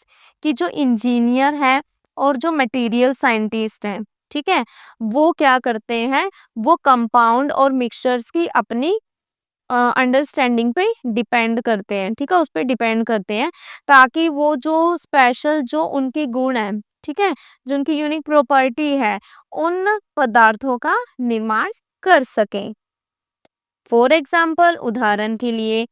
कि जो इंजीनियर है और जो मटेरियल साइंटिस्ट हैं, ठीक है, वो क्या करते हैं, वो कंपाउंड और मिक्सचर्स की अपनी अंडरस्टैंडिंग पे डिपेंड करते हैं, ठीक है, उस पर डिपेंड करते हैं, ताकि वो जो स्पेशल जो उनके गुण हैं, ठीक है, जो उनकी यूनिक प्रॉपर्टी है, उन पदार्थों का निर्माण कर सकें। फॉर एग्जाम्पल, उदाहरण के लिए,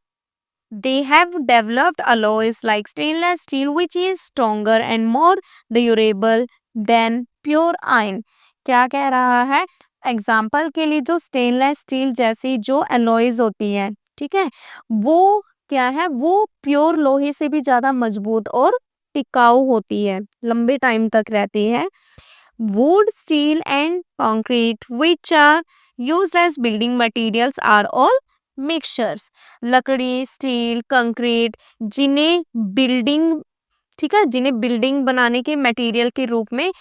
they have developed alloys like stainless steel which is stronger and more durable than pure iron। क्या कह रहा है, एग्जाम्पल के लिए जो स्टेनलेस स्टील जैसी जो एलॉयज होती है, ठीक है, वो क्या है, वो प्योर लोहे से भी ज्यादा मजबूत और टिकाऊ होती है, लंबे टाइम तक रहती है। Wood, steel and concrete which are used as building materials are all mixtures। लकड़ी, स्टील, कंक्रीट, जिन्हें बिल्डिंग, ठीक है, जिन्हें बिल्डिंग बनाने के मटेरियल के रूप में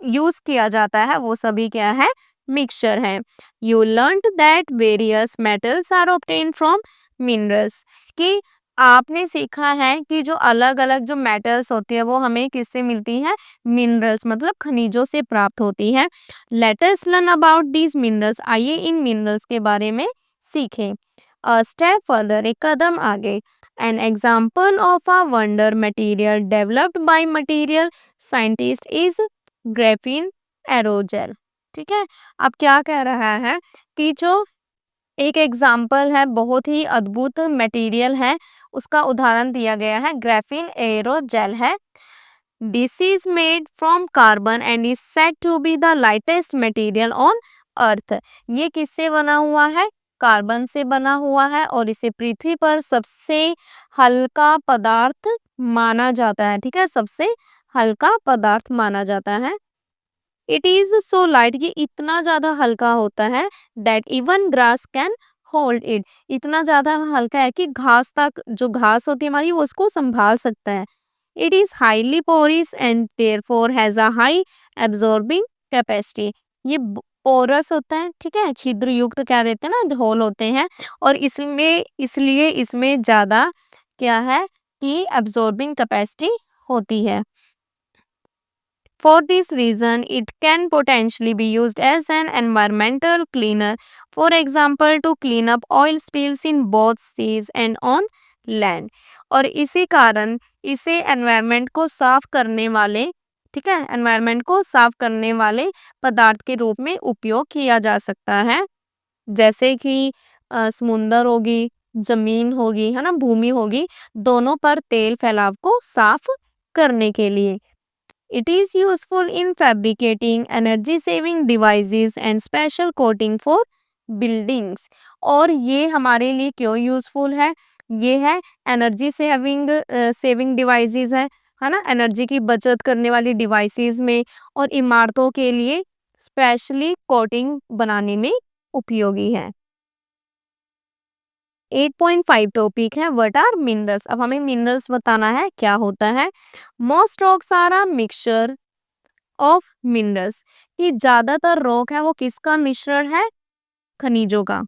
यूज किया जाता है, वो सभी क्या है, मिक्सचर है। You learn that various metals are obtained from minerals. कि आपने सीखा है कि जो अलग अलग जो मेटल्स होती है वो हमें किससे मिलती है, मिनरल्स मतलब खनिजों से प्राप्त होती है। Let us learn about these minerals, आइए इन मिनरल्स के बारे में सीखें। अ स्टेप फर्दर, एक कदम आगे। An example of a wonder material developed by material scientist is graphene aerogel. ठीक है, अब क्या कह रहा है कि जो एक एग्जाम्पल है, बहुत ही अद्भुत मटेरियल है, उसका उदाहरण दिया गया है, ग्रेफीन एरोजेल है। This is made from carbon and is said to be the lightest material on earth. ये किससे बना हुआ है? कार्बन से बना हुआ है और इसे पृथ्वी पर सबसे हल्का पदार्थ माना जाता है। ठीक है, सबसे हल्का पदार्थ माना जाता है। इट इज सो लाइट, ये इतना ज्यादा हल्का होता है that even grass can hold it. इतना ज्यादा हल्का है कि घास तक, जो घास होती है हमारी, वो उसको संभाल सकता है। It is highly porous and therefore has a high absorbing capacity. ये पोरस होता है, ठीक है, छिद्र युक्त कह देते हैं ना, होल होते हैं, और इसमें इसलिए इसमें ज्यादा क्या है कि एब्जॉर्बिंग कैपेसिटी होती है। For this reason, it can potentially be used as an environmental cleaner, for example, to clean up oil spills in both seas and on land. और इसी कारण इसे एनवायरनमेंट को साफ करने वाले, ठीक है, एनवायरनमेंट को साफ करने वाले पदार्थ के रूप में उपयोग किया जा सकता है। जैसे कि समुंदर होगी, जमीन होगी, है ना, भूमि होगी, दोनों पर तेल फैलाव को साफ करने के लिए। It is useful in fabricating energy saving devices and special coating for buildings। और ये हमारे लिए क्यों यूजफुल है? ये है एनर्जी सेविंग डिवाइसेस है ना, एनर्जी की बचत करने वाली डिवाइसेस में, और इमारतों के लिए स्पेशली कोटिंग बनाने में उपयोगी है। 8.5 टॉपिक है व्हाट आर मिनरल्स। अब हमें मिनरल्स बताना है क्या होता है। Most rocks are a mixture of minerals, कि ज्यादातर रॉक है वो किसका मिश्रण है? खनिजों का।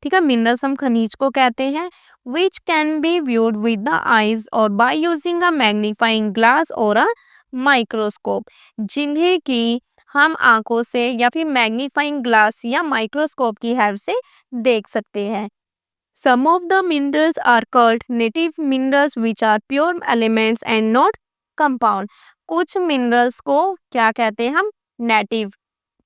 ठीक है, मिनरल्स हम खनिज को कहते हैं। Which can be viewed with the eyes or by using a magnifying glass or a microscope, जिन्हें कि हम आंखों से या फिर मैग्नीफाइंग ग्लास या माइक्रोस्कोप की हेल्प से देख सकते हैं। Some of the minerals are called native minerals which are pure elements and not compound। कुछ मिनरल्स को क्या कहते हैं हम? नेटिव।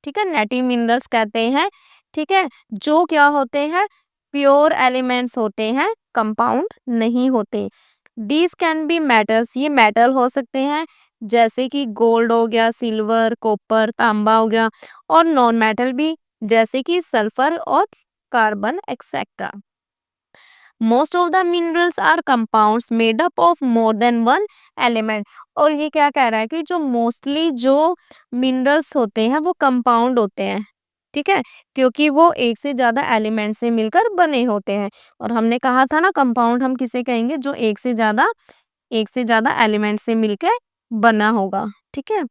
ठीक है, नेटिव मिनरल्स कहते हैं। ठीक है, जो क्या होते हैं? प्योर एलिमेंट्स होते हैं, कंपाउंड नहीं होते। These can be metals, ये मेटल हो सकते हैं, जैसे कि गोल्ड हो गया, सिल्वर, कॉपर, तांबा हो गया, और नॉन मेटल भी, जैसे कि सल्फर और carbon etcetera. Most of the minerals are compounds made up of more than one element. और ये क्या कह रहा है कि जो मोस्टली जो मिनरल्स होते हैं वो कंपाउंड होते हैं। ठीक है, क्योंकि वो एक से ज्यादा एलिमेंट से मिलकर बने होते हैं। और हमने कहा था ना, कंपाउंड हम किसे कहेंगे? जो एक से ज्यादा एलिमेंट से मिलकर बना होगा। ठीक है,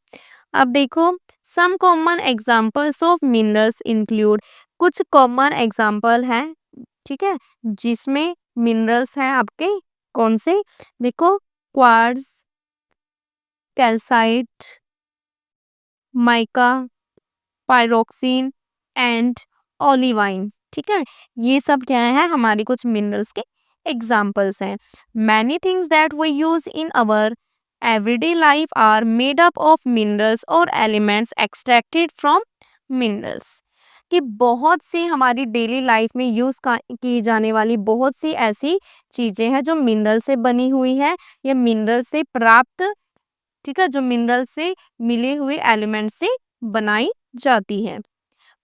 अब देखो, some common examples of minerals include, कुछ कॉमन एग्जांपल हैं, ठीक है, जिसमें मिनरल्स हैं आपके, कौन से? देखो, quartz, calcite, mica, pyroxene and olivine. ठीक है, ये सब क्या है? हमारी कुछ मिनरल्स के एग्जांपल्स हैं। Many things that we use in our everyday life are made up of minerals और एलिमेंट्स एक्सट्रैक्टेड फ्रॉम मिनरल्स। कि बहुत सी हमारी डेली लाइफ में यूज की जाने वाली बहुत सी ऐसी चीजें हैं जो मिनरल से बनी हुई है, या मिनरल से प्राप्त, ठीक है, जो मिनरल से मिले हुए एलिमेंट से बनाई जाती है।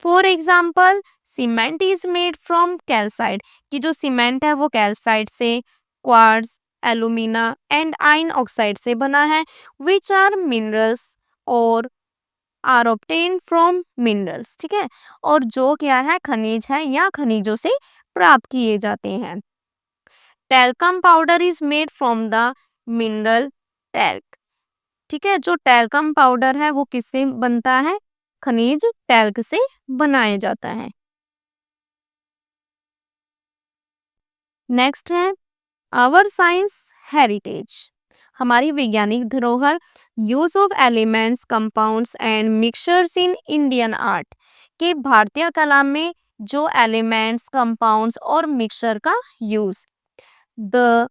For example, cement is made from calcite, कि जो सीमेंट है वो कैल्साइट से, quartz, alumina and iron oxide से बना है, विच आर मिनरल्स और आर ऑब्टेन फ्रॉम मिनरल्स। ठीक है, और जो क्या है? खनिज है या खनिजों से प्राप्त किए जाते हैं। Talcum powder is made from the mineral talc. ठीक है, जो टेल्कम पाउडर है वो किससे बनता है? खनिज टेल्क से बनाया जाता है। नेक्स्ट है आवर साइंस हेरिटेज, हमारी वैज्ञानिक धरोहर। Use of elements, compounds and mixtures in Indian art, के भारतीय कला में जो एलिमेंट्स, कंपाउंड्स और मिक्सचर का यूज। द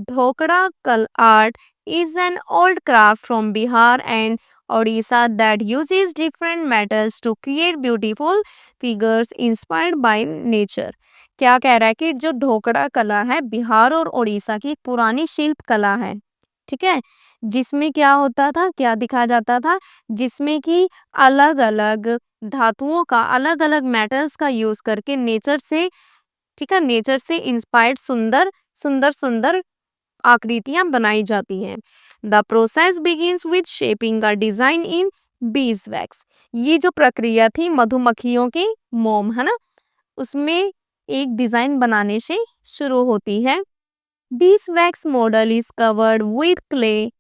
ढोकड़ा कल art is an old craft from Bihar and Odisha that uses different metals to create beautiful figures inspired by nature। क्या कह रहा है कि जो ढोकड़ा कला है बिहार और उड़ीसा की पुरानी शिल्प कला है, ठीक है, जिसमें क्या होता था, क्या दिखाया जाता था, जिसमें कि अलग अलग धातुओं का, अलग अलग मेटल्स का यूज करके नेचर से, ठीक है, नेचर से इंस्पायर्ड सुंदर सुंदर सुंदर आकृतियां बनाई जाती हैं। The process begins with shaping a design in bees wax. ये जो प्रक्रिया थी मधुमक्खियों के मोम, है ना, उसमें एक डिजाइन बनाने से शुरू होती है। Beeswax model is covered with clay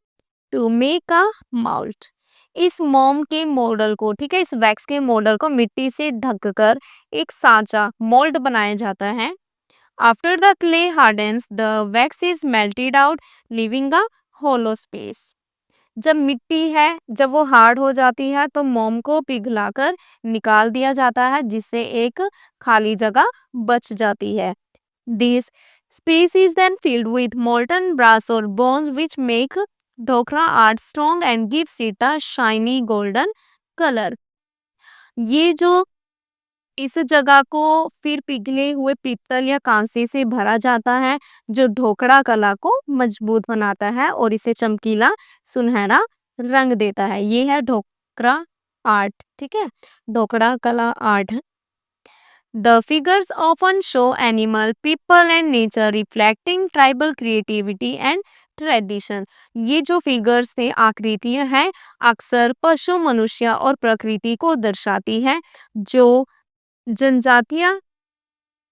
to make a mould. इस मोम के मॉडल को, ठीक है, इस वैक्स के मॉडल को मिट्टी से ढककर एक सांचा मोल्ड बनाया जाता है। After the clay hardens, the wax is melted out, leaving a hollow space. जब मिट्टी है, जब वो हार्ड हो जाती है तो मोम को पिघलाकर निकाल दिया जाता है, जिससे एक खाली जगह बच जाती है। This space is then filled with molten brass or bones which make Dhokra art strong and gives it a shiny golden color. ये जो इस जगह को फिर पिघले हुए पीतल या कांसे से भरा जाता है, जो ढोकड़ा कला को मजबूत बनाता है और इसे चमकीला सुनहरा रंग देता है। ये है ढोकरा आर्ट, ठीक है, ढोकड़ा कला art. The figures often show animal, people and nature reflecting tribal creativity and tradition. ये जो फिगर्स थे, आकृतियां हैं, अक्सर पशु, मनुष्य और प्रकृति को दर्शाती है, जो जनजातियां,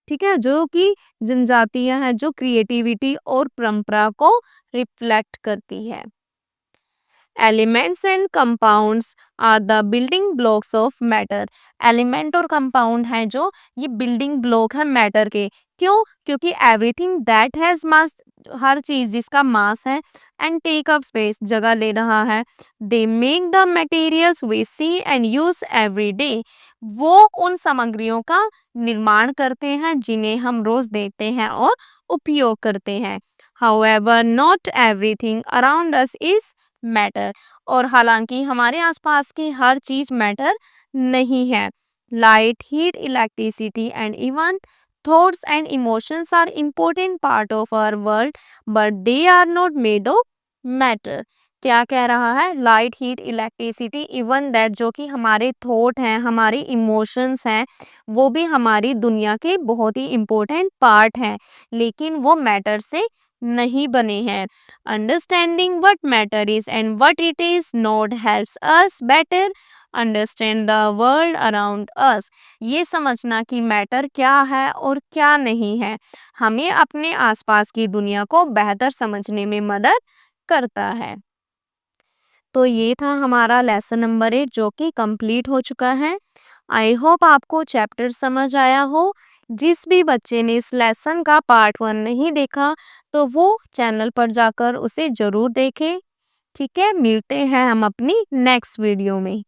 ठीक है, जो कि जनजातियां हैं, जो क्रिएटिविटी और परंपरा को रिफ्लेक्ट करती है। Elements and compounds are the building blocks of matter. Element और कंपाउंड हैं जो ये बिल्डिंग ब्लॉक है मैटर के। क्यों? क्योंकि एवरीथिंग दैट हैज मास, हर चीज जिसका मास है, एंड टेक अप स्पेस, जगह ले रहा है, they make the materials we see and use every day. वो उन सामग्रियों का निर्माण करते हैं जिन्हें हम रोज देखते हैं और उपयोग करते हैं। However, not everything around us is matter. और हालांकि हमारे आसपास की हर चीज मैटर नहीं है। Light, heat, electricity and even thoughts and emotions are important part of our world, but they are not made of matter. क्या कह रहा है? Light, heat, electricity, even that, जो कि हमारे थॉट हैं, हमारे इमोशंस हैं, वो भी हमारी दुनिया के बहुत ही इम्पोर्टेंट पार्ट हैं, लेकिन वो मैटर से नहीं बने हैं। Understanding what matter is and what it is not helps us better understand the world around us. ये समझना कि मैटर क्या है और क्या नहीं है, हमें अपने आसपास की दुनिया को बेहतर समझने में मदद करता है। तो ये था हमारा लेसन नंबर 8, जो कि कंप्लीट हो चुका है। आई होप आपको चैप्टर समझ आया हो। जिस भी बच्चे ने इस लेसन का पार्ट 1 नहीं देखा, तो वो चैनल पर जाकर उसे जरूर देखें। ठीक है, मिलते हैं हम अपनी नेक्स्ट वीडियो में।